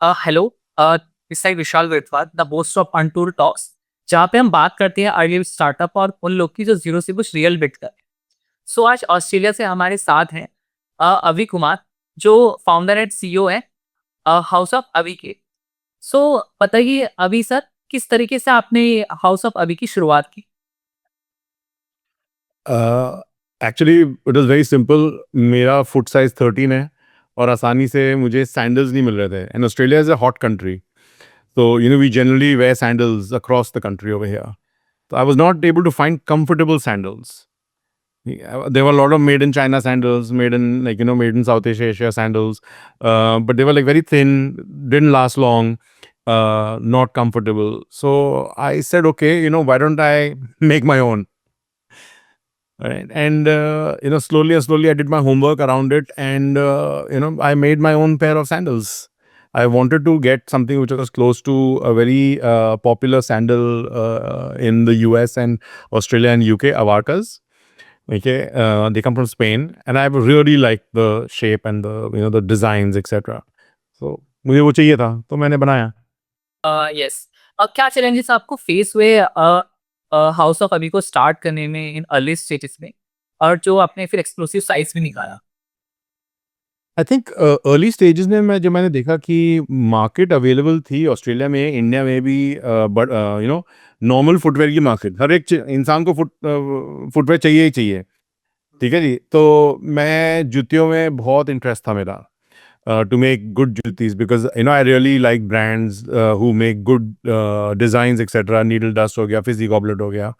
Hello. This side Vishal Virthwad the host of untold talks, जहाँ पे हम बात करते हैं अर्ली स्टार्टअप और उन लोग की जो जीरो से कुछ रियल बिल्ड कर। सो आज ऑस्ट्रेलिया से हमारे साथ हैं अवि कुमार, जो फाउंडर एंड सीईओ है हाउस ऑफ अवि के। सो बताइए अवि सर, किस तरीके से आपने हाउस ऑफ अवि की शुरुआत की? Actually it was very simple. मेरा फुट साइज 13 है और आसानी से मुझे सैंडल्स नहीं मिल रहे थे, and Australia is a hot country, so we generally wear sandals across the country over here. So I was not able to find comfortable sandals. Yeah, there were a lot of made in China sandals, made in made in Southeast Asia sandals, but they were like very thin, didn't last long, not comfortable. So I said, okay, why don't I make my own? Right. And slowly and slowly I did my homework around it, and I made my own pair of sandals. I wanted to get something which was close to a very popular sandal in the US and Australia and UK, Avarcas. Okay, they come from Spain, and I really liked the shape and the designs, etc. So मुझे वो चाहिए था, तो मैंने बनाया. Yes. क्या challenges आपको face हुए हाउस ऑफ अभी को स्टार्ट करने में इन अर्ली स्टेजेस में, और जो आपने फिर एक्सक्लूसिव साइज भी निकाला? आई थिंक अर्ली स्टेजेस में मैंने देखा कि मार्केट अवेलेबल थी ऑस्ट्रेलिया में, इंडिया में भी, बट नॉर्मल फुटवेयर की मार्केट, हर एक इंसान को फुटवेयर चाहिए ही चाहिए. ठीक है जी. तो मैं जूतियों में बहुत इंटरेस्ट था मेरा, to make good juttis, because I really like brands who make good design etcetera. Needle dust हो गया, फिजी गॉबलेट हो गया,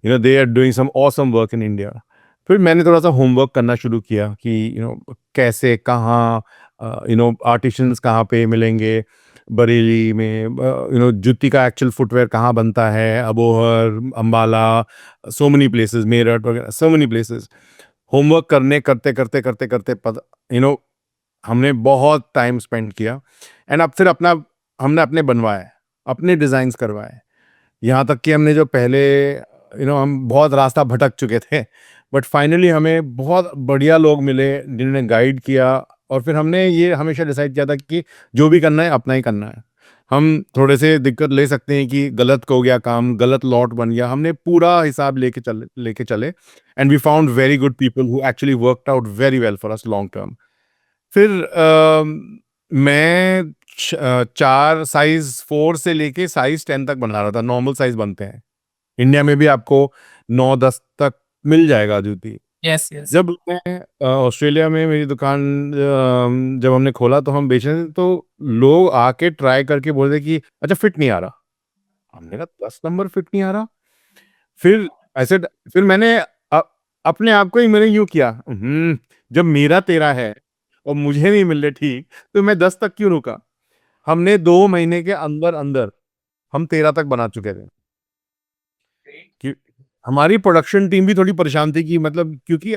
they are doing some awesome work in India. फिर मैंने थोड़ा सा होमवर्क करना शुरू किया कि कैसे, कहाँ, आर्टिशंस कहाँ पे मिलेंगे बरेली में, जूती का एक्चुअल फुटवेयर कहाँ बनता है, Abohar, Ambala, so many places, Meerut वगैरह, सो मेनी प्लेसेस. होमवर्क करने करते करते करते करते हमने बहुत टाइम स्पेंड किया, एंड अब फिर हमने अपने बनवाए, अपने डिज़ाइंस करवाए. यहाँ तक कि हमने जो पहले, हम बहुत रास्ता भटक चुके थे, बट फाइनली हमें बहुत बढ़िया लोग मिले जिन्होंने गाइड किया. और फिर हमने ये हमेशा डिसाइड किया था कि जो भी करना है अपना ही करना है. हम थोड़े से दिक्कत ले सकते हैं कि गलत हो गया काम, गलत लॉट बन गया, हमने पूरा हिसाब लेके चले, and we found very good people who actually worked out very well for us long term. फिर मैं 4 साइज 4 से लेके साइज 10 तक बना रहा था. नॉर्मल साइज बनते हैं इंडिया में भी, आपको 9-10 तक मिल जाएगा जूती. Yes, yes. जब मैं ऑस्ट्रेलिया में मेरी दुकान जब हमने खोला तो हम बेच रहे थे, तो लोग आके ट्राई करके बोल रहे कि अच्छा फिट नहीं आ रहा. हमने कहा 10 नंबर फिट नहीं आ रहा. फिर ऐसे फिर मैंने अपने आप को ही मैंने यूं किया, जब मेरा 13 है और मुझे नहीं मिल रहे ठीक, तो मैं 10 तक क्यों रुका. हमने 2 महीने के अंदर अंदर हम 13 तक बना चुके थे. कि हमारी प्रोडक्शन टीम भी थोड़ी परेशान थी कि मतलब, क्योंकि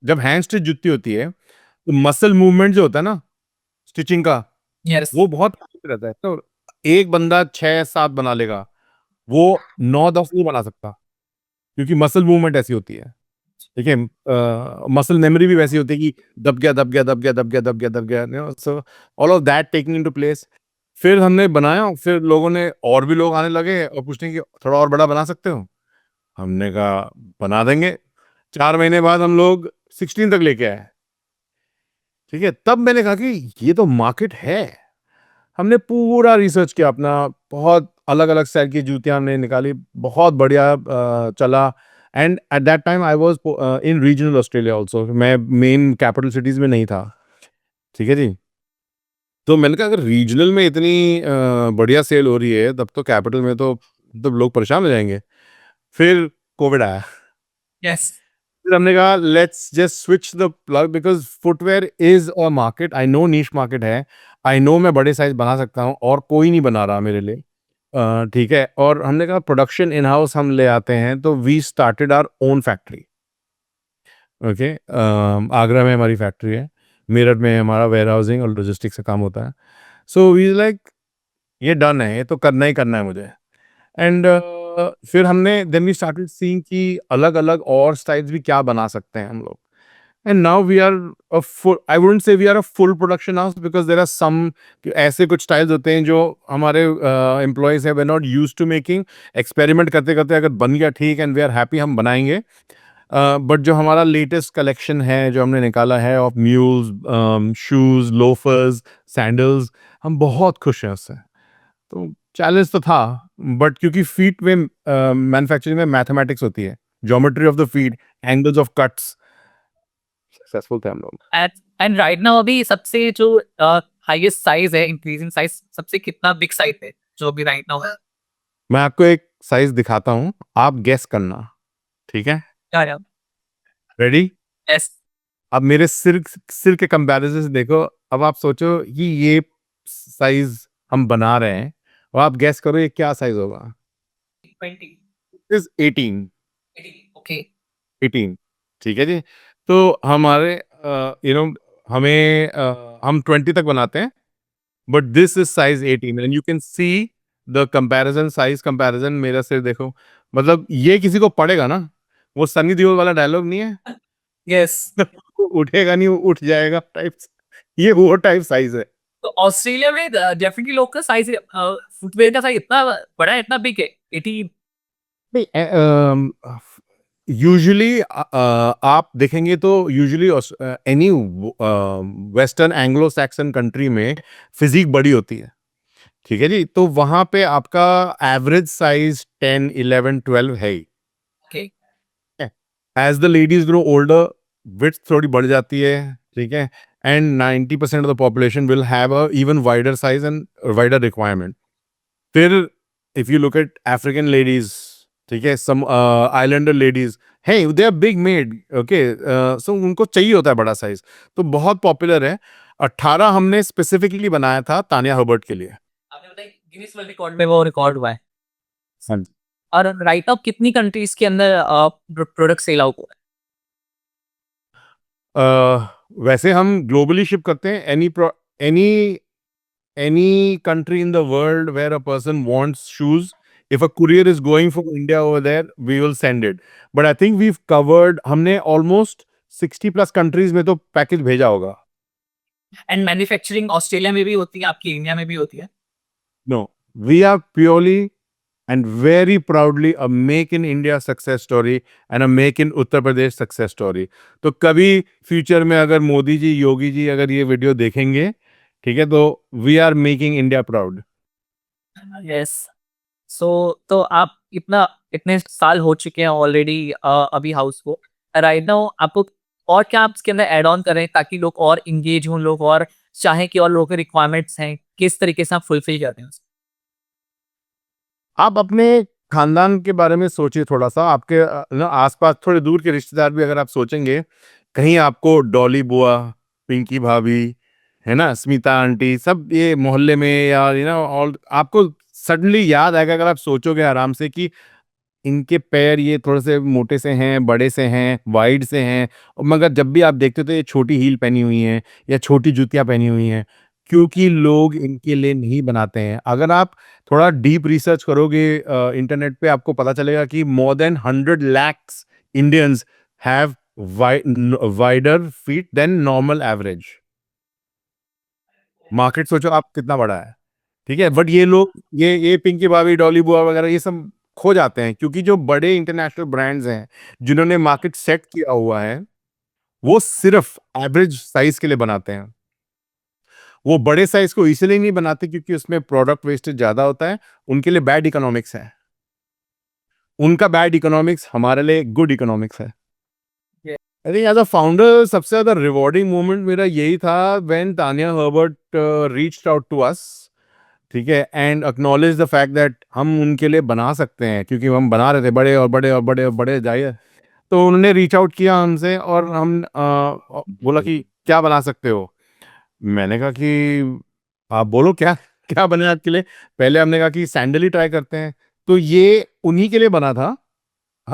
जब हैंड स्टिच जुत्ती होती है तो मसल मूवमेंट जो होता है ना स्टिचिंग का, यस। वो बहुत रहता है. तो एक बंदा 6-7 बना लेगा, वो 9-10 नहीं बना सकता, क्योंकि मसल मूवमेंट ऐसी होती है. ठीक है, मसल मेमोरी भी वैसी होती है कि दब गया दब गया दब गया दब गया दब गया दब गया, so all of that taking into place. फिर हमने बनाया, फिर लोगों ने, और भी लोग आने लगे और पूछने कि थोड़ा और बड़ा बना सकते हो. हमने कहा बना देंगे. 4 महीने बाद हम लोग 16 तक लेके आए. ठीक है, तब मैंने कहा कि ये तो मार्केट है. हमने पूरा रिसर्च किया अपना, बहुत अलग अलग स्टाइल की जूतियां हमने निकाली, बहुत बढ़िया चला. And at that time I was in regional Australia also, मैं मेन कैपिटल सिटीज में नहीं था. ठीक है जी. तो मैंने कहा अगर रीजनल में इतनी बढ़िया सेल हो रही है, तब तो कैपिटल में तो लोग परेशान हो जाएंगे. फिर कोविड आया. यस। फिर हमने कहा let's just switch the plug, because footwear is a market. I know niche market है, आई नो मैं बड़े साइज बना सकता हूँ और कोई नहीं बना रहा मेरे लिए. ठीक है, और हमने कहा प्रोडक्शन इन हाउस हम ले आते हैं, तो we started our own factory. Okay, Agra में हमारी फैक्ट्री है, मेरठ में हमारा वेयर हाउसिंग और लॉजिस्टिक्स का काम होता है. सो वी लाइक ये डन है, ये तो करना ही करना है मुझे. एंड फिर हमने देन वी स्टार्टेड सीइंग कि अलग अलग और स्टाइल्स भी क्या बना सकते हैं हम लोग. And now we are a full, I wouldn't say we are a full production house because there are some ऐसे कुछ styles होते हैं जो हमारे employees हैं, we're not used to making, experiment करते करते अगर बन गया ठीक and we are happy, हम बनाएंगे. बट जो हमारा लेटेस्ट कलेक्शन है जो हमने निकाला है of mules, shoes, loafers, sandals, हम बहुत खुश हैं उससे. तो चैलेंज तो था, बट क्योंकि फीट में मैन्युफैक्चरिंग में मैथमेटिक्स होती है, geometry of the feet, angles of cuts, successful थे हम लोग. एंड राइट नाउ अभी सबसे जो हाईएस्ट साइज है, इंक्रीजिंग साइज, सबसे कितना बिग साइज है जो अभी राइट नाउ है? मैं आपको एक साइज दिखाता हूँ, आप गेस करना, ठीक है? क्या? रेडी? यस. अब मेरे सिर के कंपैरिजन से देखो, अब आप सोचो कि ये साइज हम बना रहे हैं और आप गेस करो ये क्या साइज होगा. 20. इज 18. ओके. 18, ठीक है जी. तो हमारे हमें हम 20 तक बनाते हैं, but this is size 18 and you can see the comparison, size comparison. मेरा सिर देखो, मतलब ये किसी को पड़ेगा ना, वो सनी देओल वाला डायलॉग नहीं है, यस. उठेगा नहीं, वो उठ जाएगा टाइप, ये वो टाइप साइज है. तो ऑस्ट्रेलिया में डेफिनेटली लोग का साइज, फुटवेयर का साइज इतना बड़ा है, इतना बिग है 18. यूजुअली आप देखेंगे तो usually any western Anglo Saxon country में फिजिक बड़ी होती है, ठीक है जी. तो वहां पे आपका एवरेज साइज 10, 11, 12 है ही. Okay. As the ladies grow older, width थोड़ी बढ़ जाती है, ठीक है. And 90% of the population will have a even wider size and wider requirement. फिर if you look at African ladies, ठीक है, सम आइलैंडर लेडीज, है they are big made, okay, so उनको चाहिए होता है बड़ा साइज, तो बहुत पॉपुलर है. 18 हमने स्पेसिफिकली बनाया था तानिया हर्बर्ट के लिए. आपने बताया गिनीज वर्ल्ड रिकॉर्ड में वो रिकॉर्ड हुआ है. हाँ जी. और राइट नाउ कितनी कंट्रीज के अंदर प्रोडक्ट सेल आउट हुआ है? वैसे हम ग्लोबली शिप करते हैं. any country in the world where a person wants shoes, if a courier is going from India over there, we will send it. But I think we've covered, हमने almost 60 plus countries में तो package भेजा होगा. And manufacturing Australia में भी होती है, आपकी इंडिया में भी होती है? No, we are purely and very proudly a make in India success story and a make in Uttar Pradesh success story. तो कभी फ्यूचर में अगर मोदी जी, योगी जी अगर ये वीडियो देखेंगे, ठीक है, तो we are making India proud. Yes. So तो आप इतने साल हो चुके हैं ऑलरेडी अभी हाउस को. राइट नाउ आपको और क्या आप इसके अंदर ऐड ऑन करें ताकि लोग और इंगेज हों, लोग और चाहें कि और लोगों के रिक्वायरमेंट्स हैं, किस तरीके से आप फुलफिल करते हैं उसको? आप अपने खानदान के बारे में सोचिए थोड़ा सा. आपके ना आसपास थोड़े दूर के रिश्तेदार भी अगर आप सोचेंगे, कहीं आपको डॉली बुआ, पिंकी भाभी, है ना, स्मिता आंटी, सब ये मोहल्ले में या और आपको सडनली याद आएगा अगर आप सोचोगे आराम से कि इनके पैर ये थोड़े से मोटे से हैं, बड़े से हैं, वाइड से हैं, मगर जब भी आप देखते हो तो ये छोटी हील पहनी हुई हैं या छोटी जूतियाँ पहनी हुई हैं, क्योंकि लोग इनके लिए नहीं बनाते हैं. अगर आप थोड़ा डीप रिसर्च करोगे इंटरनेट पे, आपको पता चलेगा कि more than 100 lakhs Indians have wider feet than normal average. Market सोचो आप कितना बड़ा है, ठीक है. बट ये लोग, ये पिंकी भाभी, डॉली बुआ वगैरह, ये सब खो जाते हैं क्योंकि जो बड़े इंटरनेशनल ब्रांड्स हैं जिन्होंने मार्केट सेट किया हुआ है, वो सिर्फ एवरेज साइज के लिए बनाते हैं. वो बड़े साइज को इसलिए नहीं बनाते क्योंकि उसमें प्रोडक्ट वेस्टेज ज्यादा होता है, उनके लिए बैड इकोनॉमिक्स है. उनका बैड इकोनॉमिक्स हमारे लिए गुड इकोनॉमिक्स है. Yeah. I think as a founder सबसे ज्यादा रिवॉर्डिंग मोमेंट मेरा यही था when Tania Herbert reached out to us, ठीक है, and acknowledge the fact that हम उनके लिए बना सकते हैं, क्योंकि हम बना रहे थे बड़े और बड़े और बड़े और बड़े जाइए. तो उन्होंने रीच आउट किया हमसे और हम बोला कि क्या बना सकते हो. मैंने कहा कि आप बोलो क्या क्या बने आपके लिए. पहले हमने कहा कि सैंडल ही ट्राई करते हैं. तो ये उन्हीं के लिए बना था.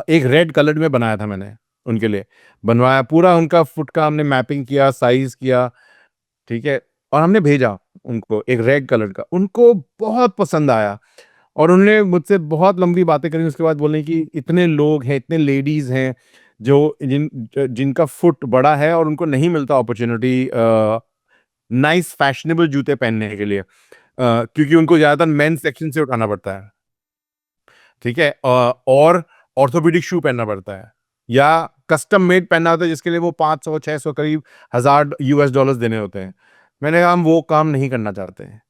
एक रेड कलर में बनाया था मैंने, उनके लिए बनवाया, पूरा उनका फुट का हमने मैपिंग किया, साइज किया, ठीक है, और हमने भेजा उनको एक रेड कलर का. उनको बहुत पसंद आया और उन्होंने मुझसे बहुत लंबी बातें करी. उसके बाद बोले कि इतने लोग हैं, इतने लेडीज हैं जिनका फुट बड़ा है और उनको नहीं मिलता अपॉर्चुनिटी नाइस फैशनेबल जूते पहनने के लिए, क्योंकि उनको ज्यादातर मेंस सेक्शन से उठाना पड़ता है, ठीक है, और ऑर्थोपेडिक शू पहनना पड़ता है या कस्टम मेड पहनना होता है जिसके लिए वो 500 600 करीब $1000 देने होते हैं। मैंने कहा हम वो काम नहीं करना चाहते हैं,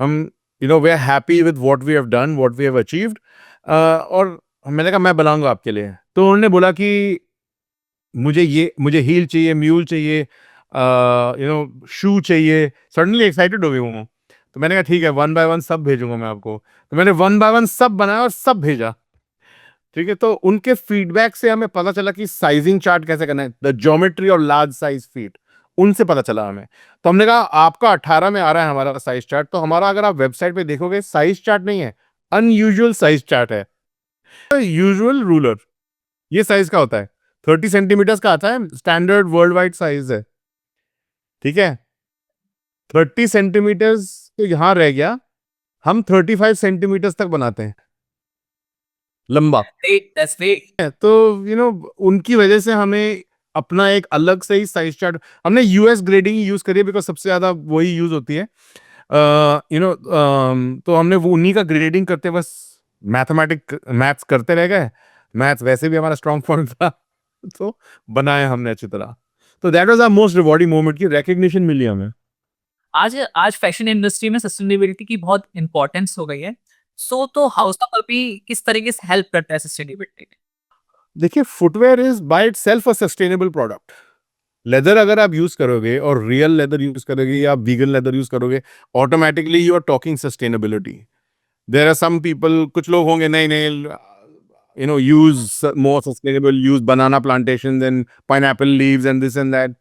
हम we are happy with what we have done, what we have achieved, और मैंने कहा मैं बनाऊंगा आपके लिए। तो उन्होंने बोला कि मुझे हील चाहिए, म्यूल चाहिए, शू चाहिए। सडनली एक्साइटेड हो गई हूँ। तो मैंने कहा ठीक है, वन बाय वन सब भेजूंगा मैं आपको। तो मैंने वन बाय वन सब बनाया और सब भेजा, ठीक है। तो उनके फीडबैक से हमें पता चला कि साइजिंग चार्ट कैसे करना है, द ज्योमेट्री और लार्ज साइज फीट, उनसे पता चला हमें। तो हमने कहा आपका 18 में आ रहा है हमारा साइज चार्ट, तो हमारा अगर आप वेबसाइट पे देखोगे साइज चार्ट नहीं है, अनयूजुअल साइज चार्ट है। यूजुअल रूलर ये साइज का होता है, 30 सेंटीमीटर का आता है, स्टैंडर्ड वर्ल्ड वाइड साइज है, ठीक है। 30 सेंटीमीटर तो यहां रह गया, हम 35 सेंटीमीटर तक बनाते हैं लंबा। Great, that's great. है, तो उनकी वजह से हमें अपना एक अलग से ही साइज चार्ट, हमने यूएस ग्रेडिंग यूज करी है बिकॉज सबसे ज्यादा वही यूज होती है। तो हमने वो उन्हीं का ग्रेडिंग करते बस मैथ्स करते रह गए। मैथ्स वैसे भी हमारा स्ट्रॉन्ग पॉइंट था, तो बनाया हमने अच्छी तरह। तो that was our most rewarding moment की रिकग्निशन मिली हमें। आज आज फैशन इंडस्ट्री में सस्टेनेबिलिटी की बहुत इंपॉर्टेंस हो गई है। सो तो हाउस ऑफ अभी किस तरीके से हेल्प करता है सस्टेनेबिलिटी में? देखिए, footwear is by itself a sustainable product. Leather अगर आप यूज करोगे और रियल लेदर यूज करोगे या वीगन लेदर यूज करोगे, automatically you are talking sustainability. There are some people, कुछ लोग होंगे नहीं नहीं, use more sustainable, use banana plantation and pineapple leaves and this and that.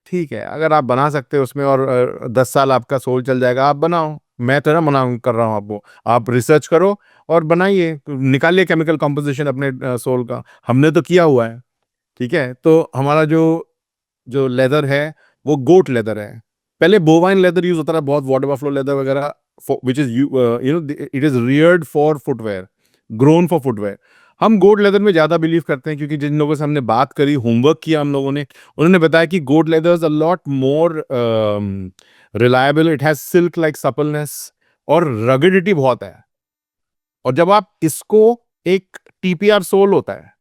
ठीक है, अगर आप बना सकते हो उसमें और 10 साल आपका सोल चल जाएगा, आप बनाओ। मैं तो ना मना कर रहा हूँ आपको, आप रिसर्च करो और बनाइए, निकालिए केमिकल कंपोजिशन अपने सोल का। हमने तो किया हुआ है, ठीक है। तो हमारा जो जो लेदर है वो गोट लेदर है। पहले बोवाइन लेदर यूज होता था बहुत, वाटर बफलो लेदर वगैरह, which is it is Rudyard for footwear, grown for footwear. हम गोट लेदर में ज्यादा बिलीव करते हैं क्योंकि जिन लोगों से हमने बात करी, होमवर्क किया हम लोगों ने, उन्होंने बताया कि goat leather is a lot more reliable, it has silk like suppleness और रगडिटी बहुत है। और जब आप इसको एक टीपीआर सोल होता है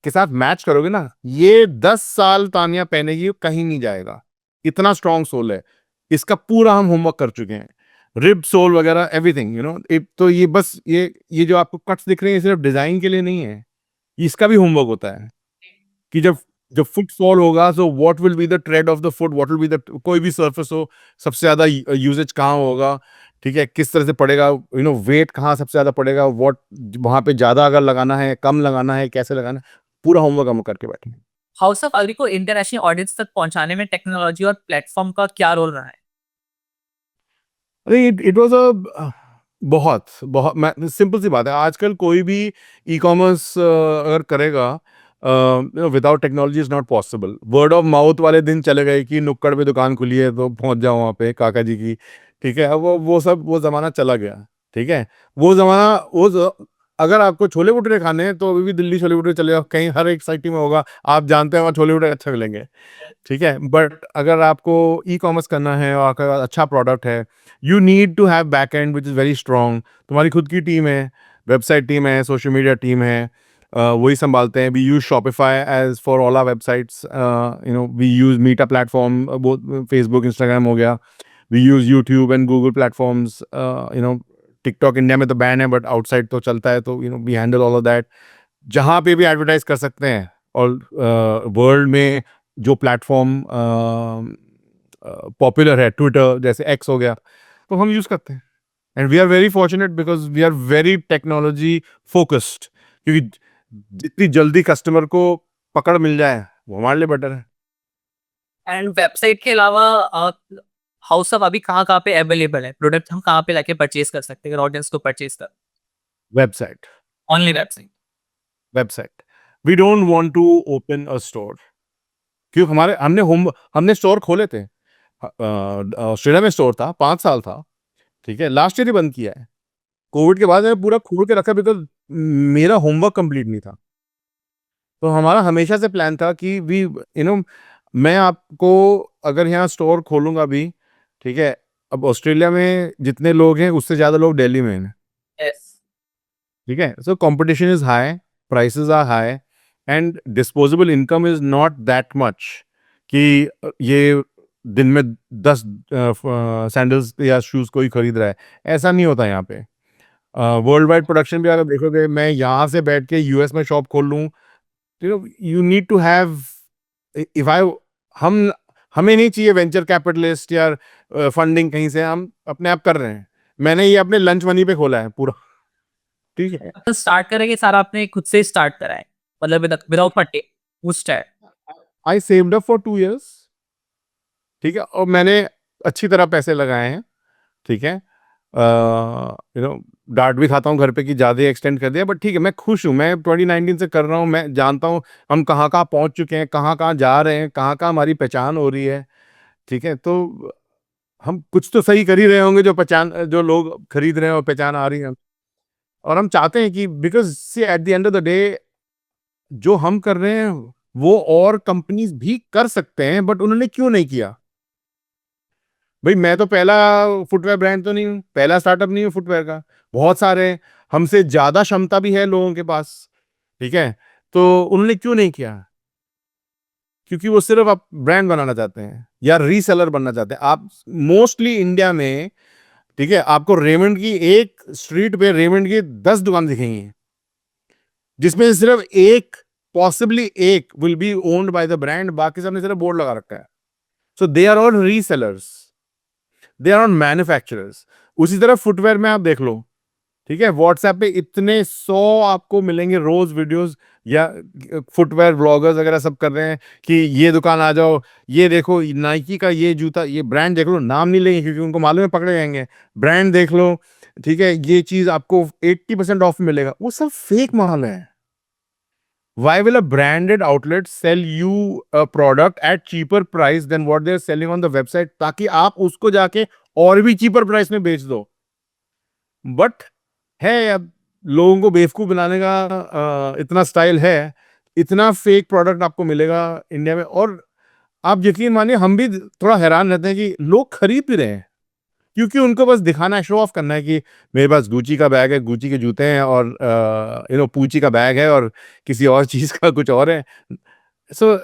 के साथ मैच करोगे ना, ये 10 साल तानिया पहनेगी, कहीं नहीं जाएगा, इतना स्ट्रॉन्ग सोल है इसका। पूरा हम होमवर्क कर चुके हैं, रिब सोल वगैरह एवरीथिंग, तो ये बस ये जो आपको कट्स दिख रहे हैं सिर्फ डिजाइन के लिए नहीं है, इसका भी होमवर्क होता है कि जब जब फुट फॉल होगा, so what will be the trade off the foot, what will be the, कोई भी सरफेस हो, सबसे ज्यादा यूजेज कहाँ होगा, ठीक है, किस तरह से पड़ेगा, वेट कहाँ सबसे ज्यादा पड़ेगा, व्हाट वहां पे ज्यादा अगर लगाना है, कम लगाना है, कैसे लगाना है, पूरा होमवर्क हम करके बैठे हैं। हाउस ऑफ अली को इंटरनेशनल ऑडियंस तक पहुंचाने में टेक्नोलॉजी और प्लेटफॉर्म का क्या रोल रहा है? अरे इट वाज अ बहुत बहुत मैं सिंपल सी बात है, आजकल कोई भी ई कॉमर्स अगर करेगा without technology is not possible. Word of mouth वाले दिन चले गए कि नुक्कड़ पे दुकान खुली है तो पहुंच जाओ वहाँ पे काका जी की, ठीक है। अब वो जमाना चला गया, ठीक है। वो जमाना अगर आपको छोले भटूरे खाने हैं तो अभी भी दिल्ली छोले भटूरे चले जाओ, कहीं हर एक साइट में होगा, आप जानते हैं वहाँ छोले भटूरे अच्छे मिलेंगे, ठीक है। बट अगर आपको ई कॉमर्स करना है और आपका अच्छा प्रोडक्ट है, you need to have back end which is very strong. तुम्हारी खुद की टीम है, वेबसाइट टीम है, सोशल मीडिया टीम है, वही संभालते हैं। We use Shopify as for all our websites, we use Meta platform, Facebook Instagram हो गया, we use YouTube and Google platforms, TikTok India में तो बैन है बट आउटसाइड तो चलता है, तो we handle all of that. जहाँ पे भी एडवर्टाइज कर सकते हैं और वर्ल्ड में जो प्लेटफॉर्म पॉपुलर है, ट्विटर जैसे एक्स हो गया, तो हम यूज करते हैं। And we are very fortunate because we are very technology focused, क्योंकि जितनी जल्दी कस्टमर को पकड़ मिल जाए वो हमारे लिए बेटर है। एंड वेबसाइट के अलावा हाउस ऑफ अभी कहाँ कहाँ पे अवेलेबल है प्रोडक्ट, हम कहाँ पे लाके परचेज कर सकते हैं अगर ऑडियंस को परचेज कर? Website, only website? Website. We don't want to open a store, क्योंकि हमने स्टोर खोले थे, ऑस्ट्रेलिया में स्टोर था, 5 साल था, ठीक है। लास्ट ईयर ही बंद किया है, कोविड के बाद मैंने पूरा खोल के रखा बिकॉज मेरा होमवर्क कंप्लीट नहीं था। तो हमारा हमेशा से प्लान था कि वी मैं आपको अगर यहाँ स्टोर खोलूंगा भी, ठीक है, अब ऑस्ट्रेलिया में जितने लोग हैं उससे ज़्यादा लोग दिल्ली में हैं, यस। ठीक है, so competition is high, prices are high, and disposable income is not that much कि ये दिन में 10 सैंडल्स या शूज कोई खरीद रहा है, ऐसा नहीं होता यहाँ पे। वर्ल्ड वाइड प्रोडक्शन भी अगर देखोगे, मैं यहाँ से बैठ के यूएस में शॉप खोल लूँ, you need to have, if I हम हमें नहीं चाहिए वेंचर कैपिटलिस्ट या फंडिंग कहीं से, हम अपने आप कर रहे हैं। मैंने ये अपने लंच मनी पे खोला है पूरा, ठीक है। तो स्टार्ट करेंगे सारा आपने खुद से स्टार्ट करा है, मतलब विदाउट पट्टे, booster. I saved up for 2 years, ठीक है, और मैंने अच्छी तरह पैसे लगाए हैं, ठीक है। डांट भी खाता हूँ घर पे कि ज़्यादा एक्सटेंड कर दिया, बट ठीक है, मैं खुश हूँ, मैं 2019 से कर रहा हूँ, मैं जानता हूँ हम कहाँ कहाँ पहुँच चुके हैं, कहाँ कहाँ जा रहे हैं, कहाँ कहाँ हमारी पहचान हो रही है, ठीक है। तो हम कुछ तो सही कर ही रहे होंगे, जो लोग खरीद रहे हैं और पहचान आ रही है। और हम चाहते हैं कि because see at the end of the day जो हम कर रहे हैं वो और कंपनीज भी कर सकते हैं, बट उन्होंने क्यों नहीं किया? भाई मैं तो पहला फुटवेयर ब्रांड तो नहीं हूँ, पहला स्टार्टअप नहीं हूँ फुटवेयर का, बहुत सारे हैं, हमसे ज्यादा क्षमता भी है लोगों के पास, ठीक है। तो उन्होंने क्यों नहीं किया? क्योंकि वो सिर्फ आप ब्रांड बनाना चाहते हैं या रीसेलर बनना चाहते हैं। आप मोस्टली इंडिया में, ठीक है, आपको रेमंड की एक स्ट्रीट पे रेमंड की 10 दुकान दिखेंगी, जिसमें से सिर्फ एक, पॉसिबली एक will be owned by the brand, बाकी सबने सिर्फ बोर्ड लगा रखा है। So they are all resellers, they are on manufacturers. उसी तरह फुटवेयर में आप देख लो, ठीक है, व्हाट्सएप पे इतने 100 आपको मिलेंगे रोज वीडियोस, या फुटवेयर ब्लॉगर्स वगैरह सब कर रहे हैं कि ये दुकान आ जाओ, ये देखो नाइकी का ये जूता, ये ब्रांड देख लो, नाम नहीं लेंगे क्योंकि उनको मालूम है पकड़े जाएंगे, ब्रांड देख लो, ठीक है, ये चीज आपको 80% ऑफ मिलेगा, वो सब फेक माल है। Why will a branded outlet sell you a product at cheaper price than what they're selling on the website, ताकि आप उसको जाके और भी चीपर प्राइस में बेच दो? बट है, अब लोगों को बेवकूफ बनाने का इतना स्टाइल है, इतना फेक प्रोडक्ट आपको मिलेगा इंडिया में। और आप यकीन मानिए हम भी थोड़ा हैरान रहते हैं कि लोग खरीद भी रहे हैं, क्योंकि उनको बस दिखाना है, शो ऑफ करना है कि मेरे पास गुची का बैग है, गुची के जूते हैं, और पूची का बैग है, और किसी और चीज का कुछ और है। सो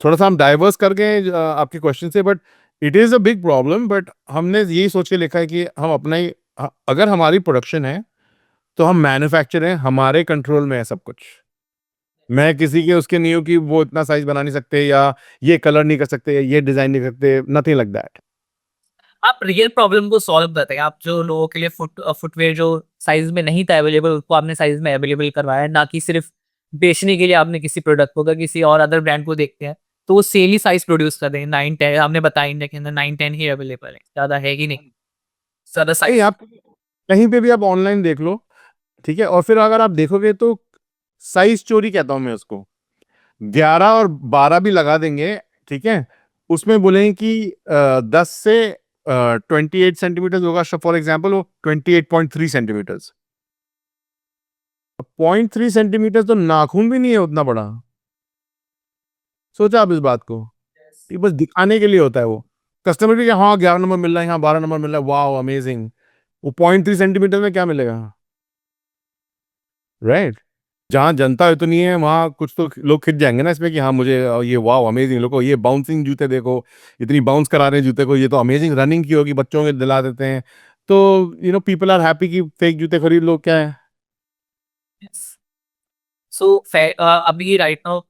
थोड़ा सा हम डाइवर्स कर गए आपके क्वेश्चन से, but it is a big problem. But हमने यही सोच के लिखा है कि हम अपना ही, अगर हमारी प्रोडक्शन है तो हम मैन्युफैक्चर हैं, हमारे कंट्रोल में है सब कुछ। मैं किसी के उसके नहीं हूँ कि वो इतना साइज बना नहीं सकते, या ये कलर नहीं कर सकते, या ये डिजाइन नहीं कर सकते, नथिंग लाइक दैट। आप रियल प्रॉब्लम को सॉल्व करते हैं, आप जो लोगों के लिए फुटवेयर जो साइज में नहीं था अवेलेबल, उसको आपने साइज में अवेलेबल करवाया है, ना कि सिर्फ बेचने के लिए आपने किसी प्रोडक्ट को। अगर किसी और अदर ब्रांड को देखते हैं तो वो सेल ही साइज प्रोड्यूस कर रहे हैं, 9-10, आपने बताया इंडिया के अंदर 9-10 ही अवेलेबल है, ज्यादा है ही नहीं, ज्यादा नहीं, साइज। आप कहीं पे भी आप ऑनलाइन देख लो, ठीक है, और फिर अगर आप देखोगे तो साइज चोरी कहता हूं मैं उसको, 11 और 12 भी लगा देंगे, ठीक है, उसमें बोलेंगे कि 10 से 28 सेंटीमीटर होगा, फॉर एग्जाम्पल वो 28.3 सेंटीमीटर। 0.3 सेंटीमीटर तो नाखून भी नहीं है उतना बड़ा। सोचा आप इस बात को, ये बस दिखाने के लिए होता है वो, कस्टमर भी, हाँ 11 नंबर मिल रहा है, यहाँ 12 नंबर मिल रहा है, वाह अमेजिंग। वो 0.3 सेंटीमीटर में क्या मिलेगा, राइट? जहाँ जनता इतनी है वहाँ कुछ तो लोग खिंच जाएंगे ना इसमें कि हाँ मुझे ये वाह अमेजिंग, लोगों ये बाउंसिंग जूते देखो, इतनी बाउंस करा रहे हैं जूते को, ये तो अमेजिंग रनिंग की होगी, बच्चों के दिला देते हैं। तो पीपल आर हैप्पी कि फेक जूते खरीद लो, क्या है। सो अभी राइट नाउ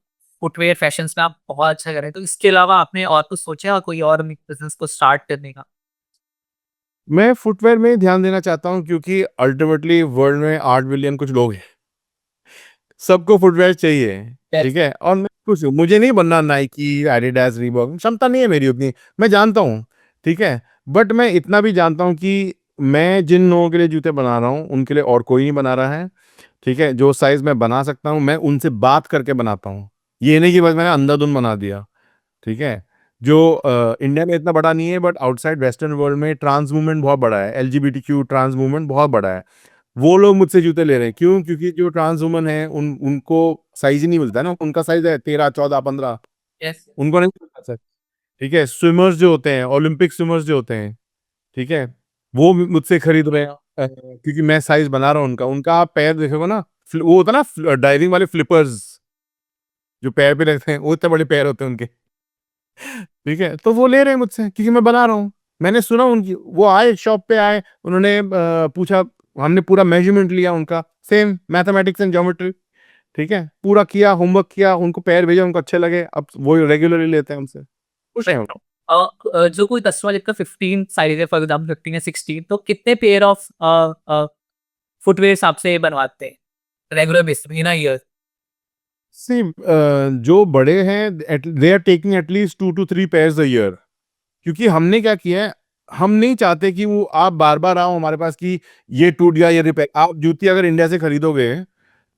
फुटवेयर फैशंस में आप बहुत अच्छा कर रहे हैं, तो इसके अलावा आपने और कुछ सोचा है, और कोई और बिजनेस को स्टार्ट करने का? मैं फुटवेयर में ध्यान देना चाहता हूँ क्योंकि अल्टीमेटली वर्ल्ड में 8 बिलियन कुछ लोग हैं, सबको फुटवेयर चाहिए, ठीक है, और मैं खुश हूँ, मुझे नहीं बनना नाइकी, एडिडास, रीबॉक, क्षमता नहीं है मेरी उतनी, मैं जानता हूँ, ठीक है। बट मैं इतना भी जानता हूँ कि मैं जिन लोगों के लिए जूते बना रहा हूँ उनके लिए और कोई नहीं बना रहा है, ठीक है। जो साइज मैं बना सकता हूँ मैं उनसे बात करके बनाता हूँ, ये नहीं कि बस मैंने अंधाधुंध बना दिया, ठीक है। जो इंडिया में इतना बड़ा नहीं है, बट आउटसाइड वेस्टर्न वर्ल्ड में ट्रांस मूवमेंट बहुत बड़ा है, एलजीबीटीक्यू ट्रांस मूवमेंट बहुत बड़ा है। वो लोग मुझसे जूते ले रहे हैं। क्यों? क्योंकि जो ट्रांस वुमन है उनको साइज ही नहीं मिलता ना, उनका साइज है 13, 14, 15, यस। उनको नहीं मिलता सर। ठीक है, स्विमर्स जो होते हैं, ओलंपिक स्विमर्स जो होते हैं, ठीक है, वो मुझसे खरीद रहे हैं क्योंकि मैं साइज बना रहा हूँ उनका। उनका आप पैर देखोगे ना, वो होता है ना डाइविंग वाले फ्लिपर्स जो पैर पे रखते हैं, वो इतने बड़े पैर होते हैं उनके। ठीक है, तो वो ले रहे हैं मुझसे क्योंकि मैं बना रहा हूँ। मैंने सुना उनकी, वो आए शॉप पे आए, उन्होंने पूछा, हमने पूरा मेजरमेंट लिया उनका, सेम मैथमेटिक्स एंड ज्योमेट्री। ठीक है, पूरा किया, होमवर्क किया, उनको पैर भेजा, उनको अच्छे लगे, अब वो रेगुलरली लेते हैं हमसे, खुश हैं वो। जो कोई कस्टमर जिसका 15 साइज है, फॉर एग्जाम्पल 15 या 16, तो कितने पेयर ऑफ फुटवेयर हिसाब से बनवाते हैं regular basis in a year? See जो बड़े हैं they are taking at least 2 to 3 pairs a year। क्योंकि हमने क्या किया है, हम नहीं चाहते कि वो आप बार बार आओ हमारे पास कि ये टूट गया, ये रिपेयर। आप जूती अगर इंडिया से खरीदोगे,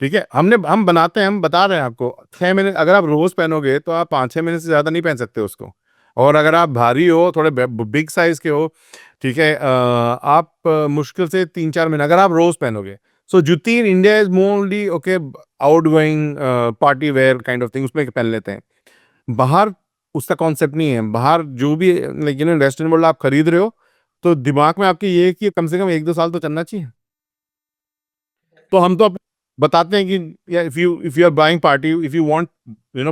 ठीक है, हम बनाते हैं, हम बता रहे हैं आपको, 6 महीने अगर आप रोज पहनोगे तो आप 5-6 महीने से ज्यादा नहीं पहन सकते उसको। और अगर आप भारी हो, थोड़े बिग साइज के हो, ठीक है, आप मुश्किल से 3-4 महीने अगर आप रोज पहनोगे। So jutti in India is morally okay, out going party wear kind of thing, उसमें पहन लेते हैं। बाहर उसका कॉन्सेप्ट नहीं है। बाहर जो भी लेकिन वेस्टर्न वर्ल्ड आप खरीद रहे हो, तो दिमाग में आपके ये है कि कम से कम 1-2 साल तो चलना चाहिए। तो हम तो बताते हैं कि या if you are buying party, if you want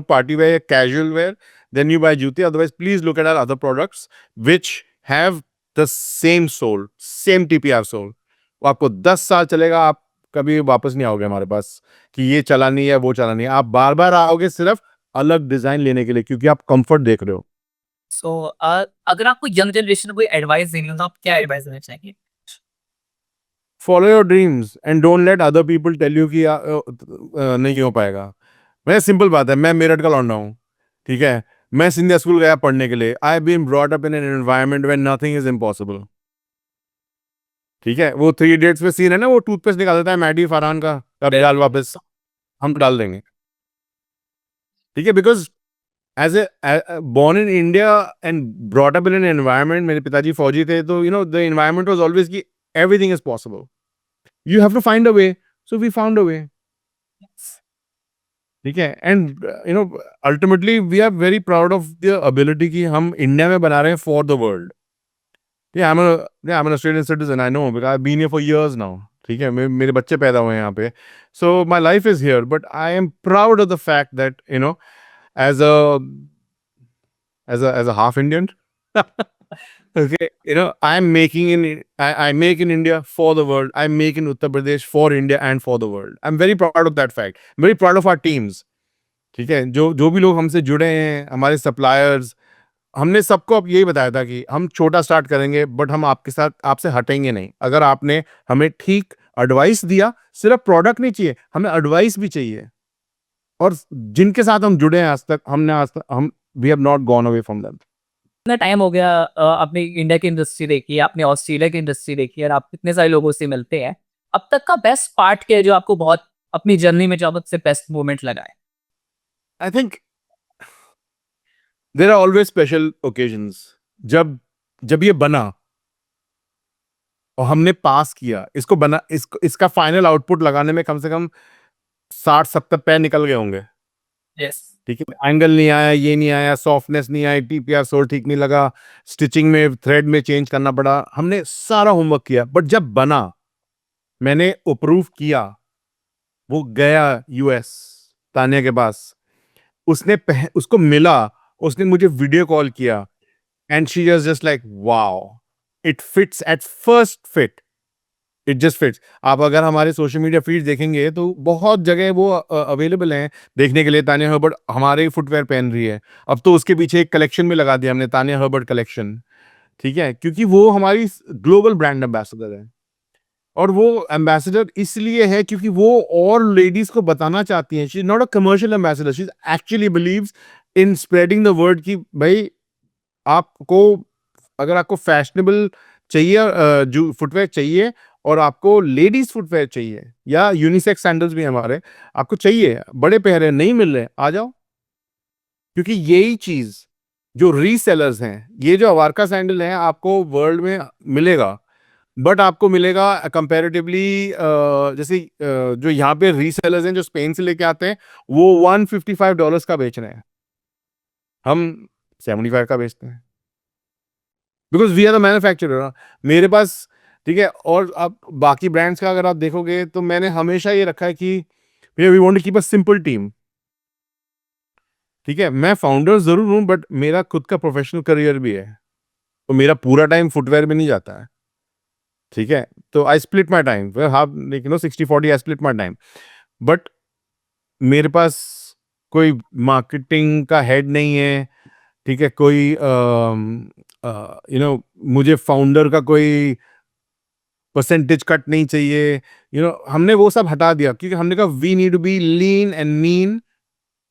party wear, casual wear, then you buy जूते, otherwise please look at our other products which have the same sole, same TPR sole. वो आपको 10 साल चलेगा, आप कभी वापस नहीं आओगे हमारे पास कि ये चला नहीं है, वो चला नहीं है। आप बार बार आओगे सिर्फ अलग डिजाइन लेने के लिए, क्योंकि आप कंफर्ट देख रहे हो। सो अगर आपको यंग जनरेशन को कोई एडवाइस देनी हो तो आप क्या एडवाइस देना चाहेंगे? Follow your dreams and don't let other people tell you कि नहीं हो पाएगा। मैं सिंपल बात है, मैं मेरठ का लौंडा हूँ, ठीक है, मैं सिंधिया स्कूल गया पढ़ने के लिए। I been brought up in an environment where nothing is impossible. ठीक है, वो 3 इडियट्स में सीन है ना, वो टूथपेस्ट निकाल देता है मैडी फरहान का, कर डाल वापस, हम डाल देंगे। ठीक है, because as a born in India and brought up in an environment, मेरे पिताजी फौजी थे, तो the environment was always कि everything is possible, you have to find a way, so we found a way। ठीक है, and ultimately we are very proud of the ability कि हम इंडिया में बना रहे हैं for the world. I'm an Australian citizen, I know, because I've been here for years now। ठीक है, मेरे बच्चे पैदा हुए हैं यहाँ पे, so my life is here, but I am proud of the fact that as a as a half Indian, okay, I make in India for the world, I make in Uttar Pradesh for India and for the world। I'm very proud of that fact, I'm very proud of our teams। ठीक है, जो जो भी लोग हमसे जुड़े हैं, हमारे सप्लायर्स, हमने सबको अब यही बताया था कि हम छोटा स्टार्ट करेंगे, बट हम आपके साथ आपसे हटेंगे नहीं। अगर आपने हमें ठीक एडवाइस दिया, सिर्फ प्रोडक्ट नहीं चाहिए, हमें एडवाइस भी चाहिए। और जिनके साथ हम जुड़े हैं आज तक हम we have not gone away from them. इतना टाइम हो गया, आपने इंडिया की इंडस्ट्री देखी है, आपने ऑस्ट्रेलिया की इंडस्ट्री देखी है, और आप इतने सारे लोगों से मिलते हैं। अब तक का बेस्ट पार्ट क्या है जो आपको बहुत अपनी जर्नी में जो सबसे बेस्ट मोमेंट लगा है? I think there are always special occasions. जब जब ये बना और हमने पास किया इसको, बना इसका फाइनल आउटपुट लगाने में कम से कम 60-70 पैर निकल गए होंगे। यस। ठीक है, एंगल नहीं आया, ये नहीं आया, सॉफ्टनेस नहीं आई, टीपीआर सोल ठीक नहीं लगा, स्टिचिंग में थ्रेड में चेंज करना पड़ा, हमने सारा होमवर्क किया। बट जब बना, मैंने अप्रूव किया, वो गया यूएस तानिया के पास, उसको मिला, उसने मुझे वीडियो कॉल किया, and she was just like wow, it fits at first fit, it just fits. आप अगर हमारे सोशल मीडिया फीड देखेंगे तो बहुत जगह वो अवेलेबल हैं देखने के लिए। तानिया हर्बर्ट हमारे फुटवेयर पहन रही है, अब तो उसके पीछे एक कलेक्शन में लगा दिया हमने, तानिया हर्बर्ट कलेक्शन। ठीक है, क्योंकि वो हमारी ग्लोबल ब्रांड एम्बेसडर है। और वो एम्बेसडर इसलिए है क्योंकि वो और लेडीज को बताना चाहती हैं, she is not a commercial ambassador, she actually believes in spreading the word कि भाई, आपको अगर आपको फैशनेबल चाहिए, जो फुटवेयर चाहिए, और आपको लेडीज फुटवेयर चाहिए, या यूनिसेक्स सैंडल्स भी हमारे आपको चाहिए, बड़े पैर नहीं मिल रहे, आ जाओ। क्योंकि यही चीज जो रीसेलर्स हैं, ये जो अवारका सैंडल है आपको वर्ल्ड में मिलेगा, बट आपको मिलेगा कंपैरेटिवली, जैसे जो यहाँ पे रीसेलर्स हैं जो स्पेन से लेके आते हैं, वो $155 का बेच रहे हैं, हम 75 का बेचते हैं, because we are the manufacturer. मेरे पास, ठीक है, और आप बाकी ब्रांड्स का अगर आप देखोगे तो मैंने हमेशा ये रखा है कि we want to keep a simple team. ठीक है, मैं फाउंडर जरूर हूं, बट मेरा खुद का प्रोफेशनल करियर भी है, तो मेरा पूरा टाइम फुटवेयर में नहीं जाता है। ठीक है, तो I split my time, half, 60-40, I split my time. But मेरे पास कोई मार्केटिंग का हेड नहीं है, ठीक है, कोई मुझे फाउंडर का कोई परसेंटेज कट नहीं चाहिए, हमने वो सब हटा दिया, क्योंकि हमने कहा we need to be lean and mean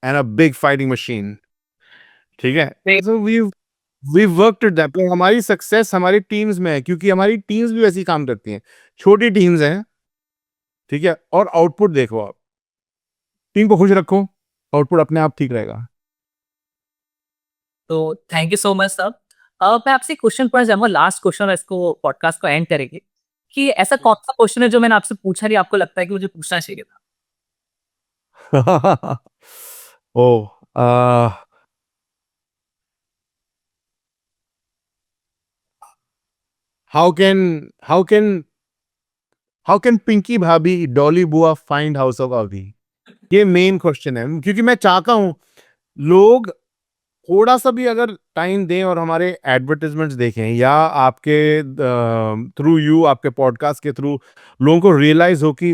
and a big fighting machine. ठीक है, सो वी वर्कड दैट, तो हमारी सक्सेस हमारी टीम्स में है, क्योंकि हमारी टीम्स भी वैसी काम करती हैं, छोटी टीम्स हैं। ठीक है, और आउटपुट देखो आप, टीम को खुश रखो, आउटपुट अपने आप ठीक रहेगा। तो thank you so much sir. मैं आपसे क्वेश्चन पर जाऊंगा, लास्ट क्वेश्चन, इसको पॉडकास्ट को एंड करेंगे, कि ऐसा कौन सा क्वेश्चन है जो मैंने आपसे पूछा नहीं, आपको लगता है कि मुझे पूछना चाहिए था? Oh, uh, how can how can how can Pinky भाभी डॉली बुआ फाइंड हाउस ऑफ अभी? ये मेन क्वेश्चन है, क्योंकि मैं चाहता हूं लोग थोड़ा सा भी अगर टाइम दें और हमारे एडवर्टाइजमेंट्स देखें, या आपके थ्रू आपके पॉडकास्ट के थ्रू लोगों को रियलाइज हो कि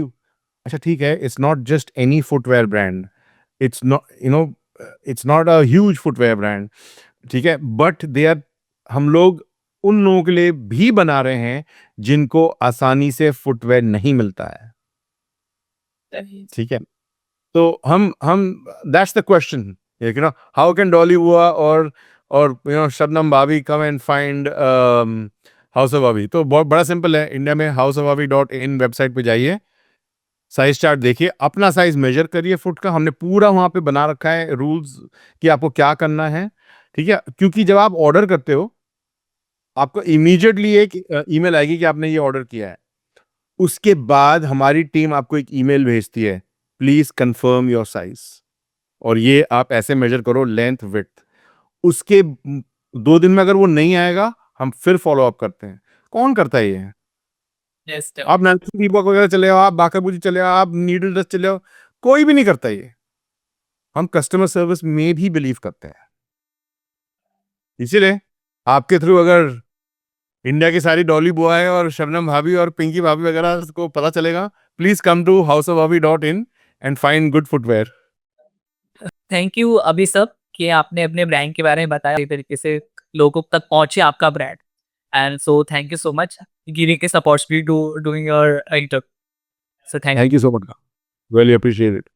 अच्छा ठीक है, it's not just any footwear brand, it's not it's not a huge footwear brand. ठीक है, बट दे आर, हम लोग उन लोगों के लिए भी बना रहे हैं जिनको आसानी से फुटवेयर नहीं मिलता है। ठीक है, तो हम that's the question, how can Dolly हुआ और शबनम भाभी come and find house of भाभी? तो बहुत बड़ा सिंपल है, इंडिया में houseofbhabhi.in वेबसाइट पे जाइए, साइज चार्ट देखिए, अपना साइज मेजर करिए फुट का, हमने पूरा वहां पे बना रखा है रूल्स कि आपको क्या करना है। ठीक है, क्योंकि जब आप ऑर्डर करते हो आपको इमीडिएटली एक ईमेल आएगी कि आपने ये ऑर्डर किया है, उसके बाद हमारी टीम आपको एक ईमेल भेजती है, प्लीज कंफर्म योर साइज, और ये आप ऐसे मेजर करो, लेंथ विड्थ। उसके 2 दिन में अगर वो नहीं आएगा, हम फिर फॉलो अप करते हैं। कौन करता है ये? यस। आप नैन्सी दीपक वगैरह चले जाओ, आप बाकाबूजी चले जाओ, आप नीडल डस्ट चले जाओ, कोई भी नहीं करता ये। हम कस्टमर सर्विस में भी बिलीव करते हैं, इसीलिए आपके थ्रू अगर इंडिया की सारी डॉली बुआ है और शबनम भाभी और पिंकी भाभी वगैरह को पता चलेगा, please come to houseofbhabhi.in and find good footwear. Thank you अभी सब, कि आपने अपने ब्रांड के बारे में बताया, इस तरीके से लोगों तक पहुंचे आपका brand. And so thank you so much giving this opportunity to doing your interview. So thank thank you so much, really appreciate it.